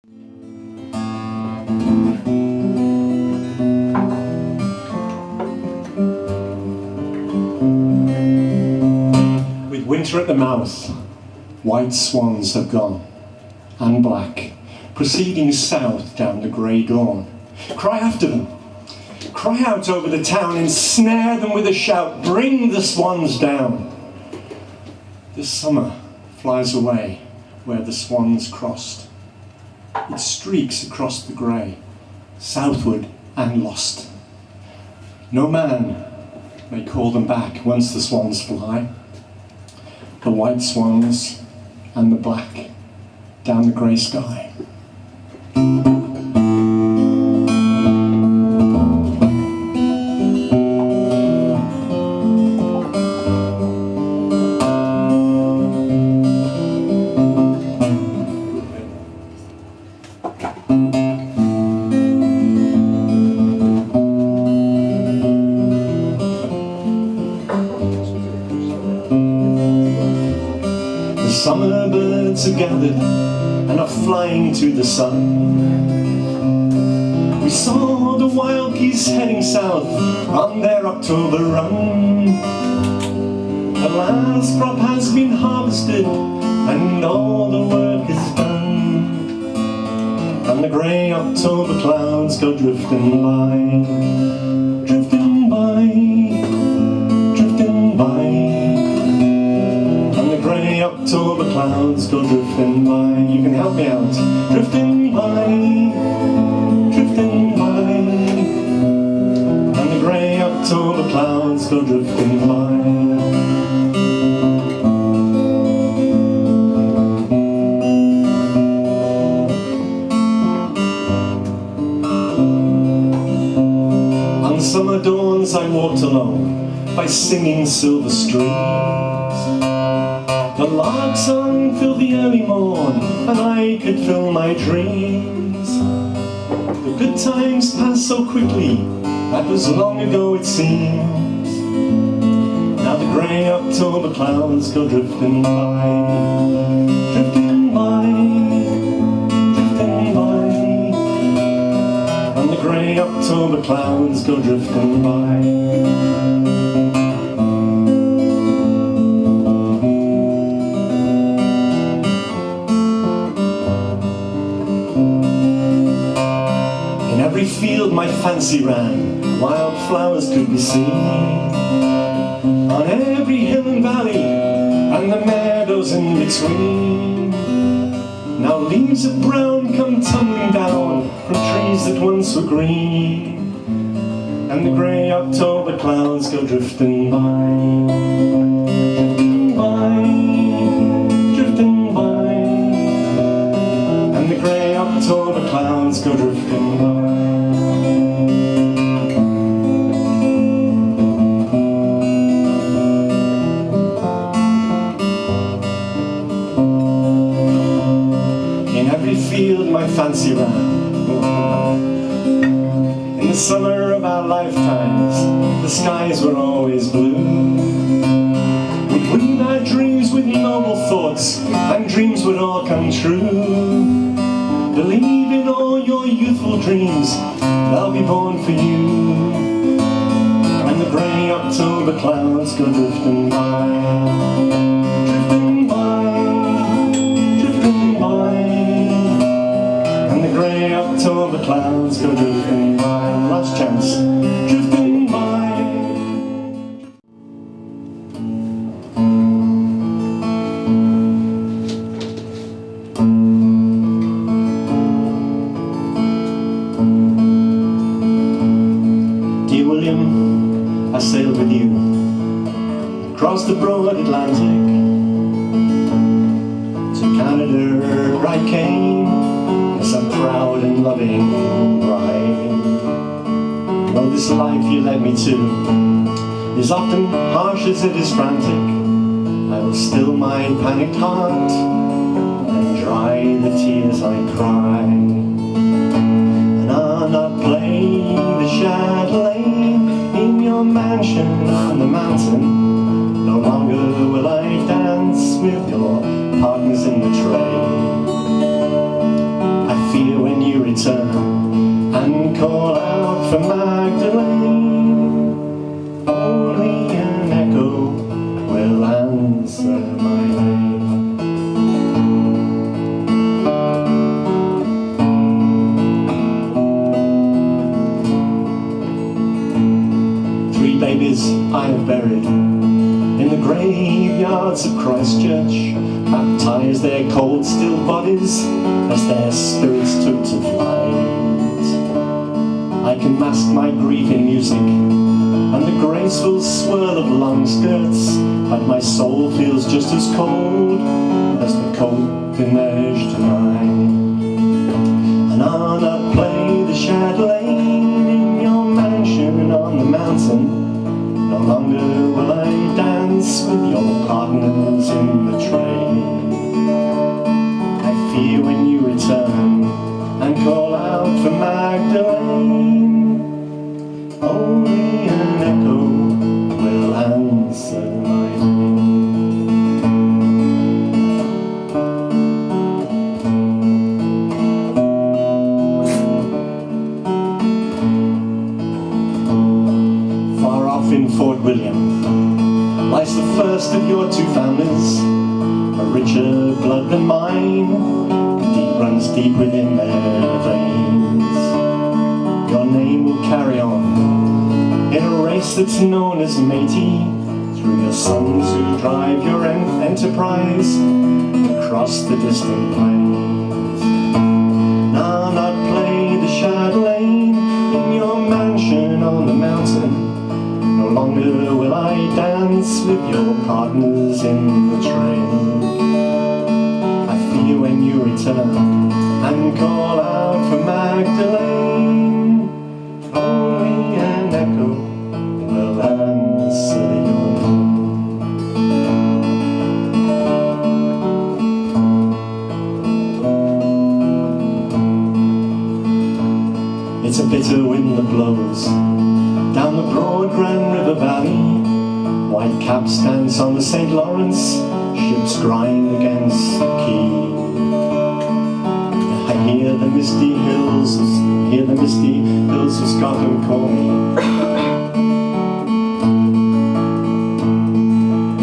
With winter at the mouth, white swans have gone, and black, proceeding south down the grey dawn. Cry after them, cry out over the town, ensnare them with a shout, bring the swans down. The summer flies away where the swans crossed. It streaks across the grey, southward and lost. No man may call them back once the swans fly. The white swans and the black down the grey sky. The summer birds are gathered and are flying to the sun. We saw the wild geese heading south on their October run. The last crop has been harvested and all the work is done, and the grey October clouds go drifting by, drifting by, drifting by. Grey October clouds go drifting by. You can help me out. Drifting by, drifting by. And the grey October clouds go drifting by. On summer dawns I walked alone by singing silver streams. The lark song filled the early morn, and I could fill my dreams. The good times pass so quickly, that was long ago it seems. Now the grey October clouds go drifting by, drifting by, drifting by. And the grey October clouds go drifting by. Every field my fancy ran, wild flowers could be seen. On every hill and valley, and the meadows in between. Now leaves of brown come tumbling down from trees that once were green, and the grey October clouds go drifting by, drifting by, drifting by. And the grey October clouds go drifting by. Field my fancy ran. In the summer of our lifetimes, the skies were always blue. We'd weave our dreams with noble thoughts, and dreams would all come true. Believe in all your youthful dreams, they'll be born for you. And the grey October clouds go drifting by, drifting by, drifting by. Grey October clouds go drifting by. Last chance. Drifting by. Dear William, I sailed with you across the broad Atlantic to Canada. I came as a proud and loving bride. Though this life you led me to is often harsh as it is frantic, I will still my panicked heart and dry the tears I cry. And I'll not play the chatelaine in your mansion on the mountain. No longer will I dance with your partners in the trade. I feel hearts of Christchurch baptise their cold still bodies as their spirits took to flight. I can mask my grief in music and the graceful swirl of long skirts, but my soul feels just as cold as the cold immerged tonight. And on I play the chatelaine in your mansion on the mountain. No longer will I dance with your partners in the train. I fear when you return and call out for Magdalene. Only an echo will answer my name. Far off in Fort William lies the first of your two families, a richer blood than mine, runs deep within their veins. Your name will carry on in a race that's known as matey, through your sons who drive your enterprise across the distant plains. Now not play the chatelaine in your mansion on the mountain. No longer will I dance with your partners in the train. I fear when you return and call out for Magdalene. Only an echo will answer your name. It's a bitter wind that blows down the broad Grand River Valley. White caps dance on the St. Lawrence, ships grind against the quay. I hear the misty hills of Scotland call me.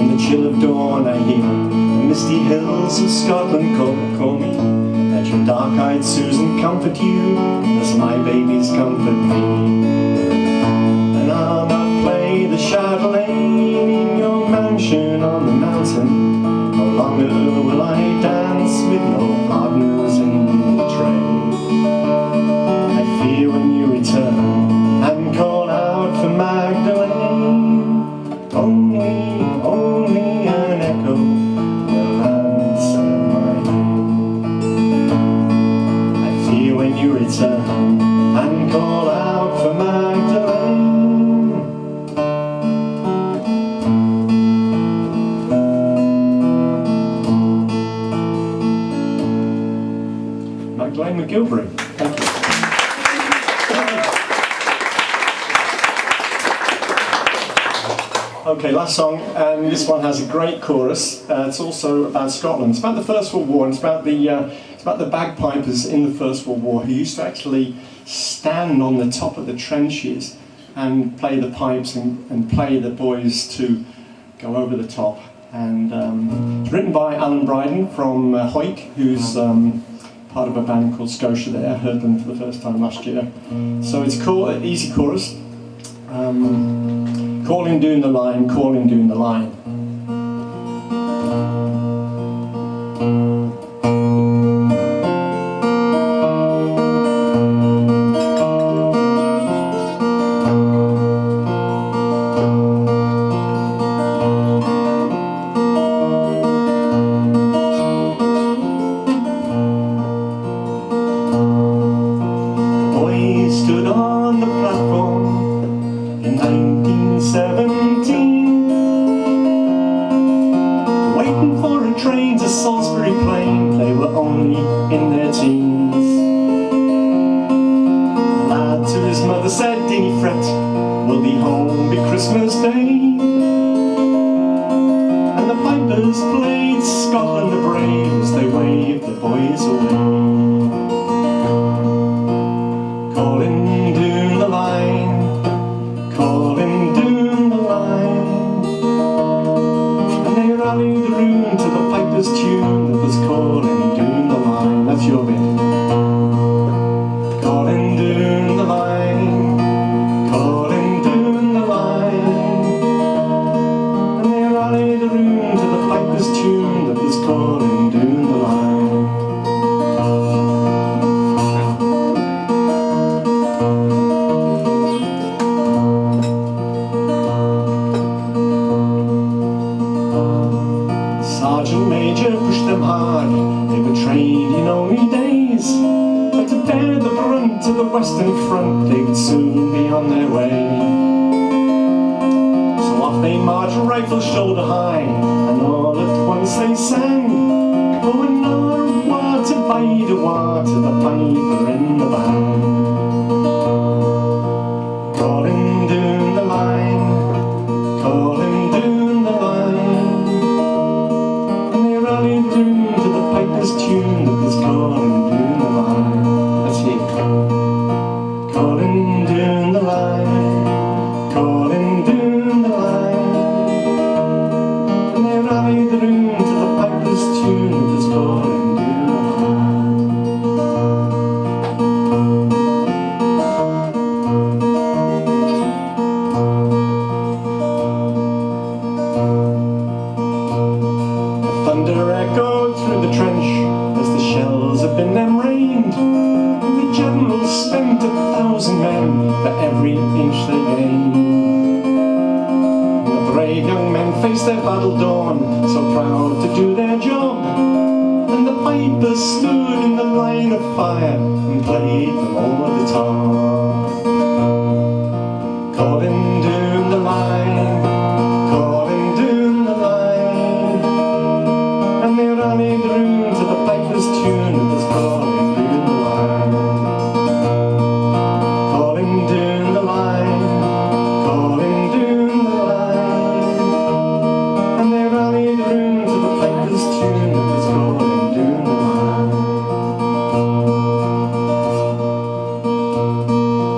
In the chill of dawn I hear the misty hills of Scotland call me. Let your dark-eyed Susan comfort you as my babies comfort me. And I'll not play the chatelaine in your mansion on the mountain. No longer will I dance with your partners in the train. I fear when you return and call out for Magdalene. Only an echo will answer my name. I fear when you return and call out for Magdalene. Magdalene McGilvery. Thank you. Okay, last song, and this one has a great chorus. It's also about Scotland. It's about the First World War, and it's about the bagpipers in the First World War who used to actually stand on the top of the trenches and play the pipes and play the boys to go over the top. And it's written by Alan Bryden from Hawick, who's part of a band called Scotia there. I heard them for the first time last year. So it's called easy chorus. Calling down the line, calling down the line. Stood on the platform in 1917, waiting for a train to Salisbury Plain. They were only in their teens. The lad to his mother said, "Dinny fret, we'll be home by Christmas Day." And the pipers played Scotland the Brave as they waved the boys away. Calling down the line, calling down the line. And they rallied round to the piper's tune that was calling down the line. That's your bit. Calling down the line, calling down the line. And they rallied round to the piper's hard, they were trained in only days, but to bear the brunt of the Western Front, they would soon be on their way. So off they marched, rifles shoulder high, and all at once they sang, "Oh, an hour of water by the water, the piper in the band." Calling down the line, calling down the line, and they rallied round to the piper's tune that was calling down the line. Let's hear it. Calling down the line, calling down the line, and they rallied round to the piper's tune that was calling down the line. Thunder echoed through the trench as the shells had been then rained. The generals spent 1,000 men for every inch they gained. The brave young men faced their battle dawn, so proud to do their job. And the pipers stood in the line of fire and played them over the top. Calling down the line, calling down the line, and they rallied round to the piper's tune that was calling down the line. Calling down the line, calling down the line, and they rallied round to the piper's tune that was calling down the line.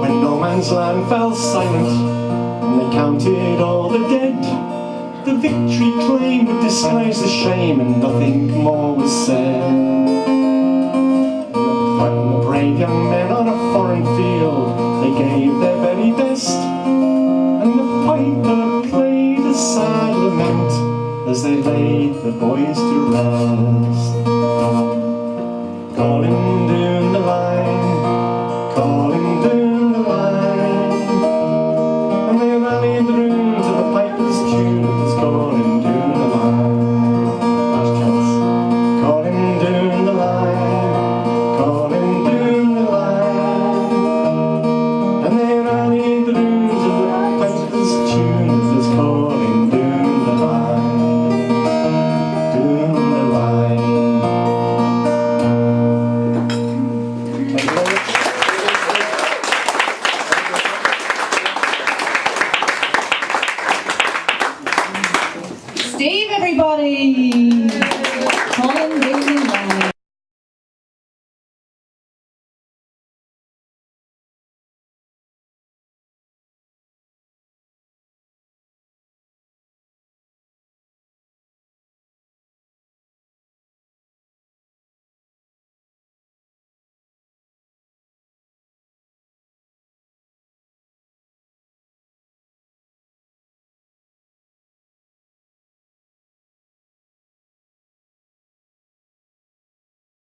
When no man's land fell silent and they counted all the dead, the victory claimed would disguise the shame, and nothing more was said.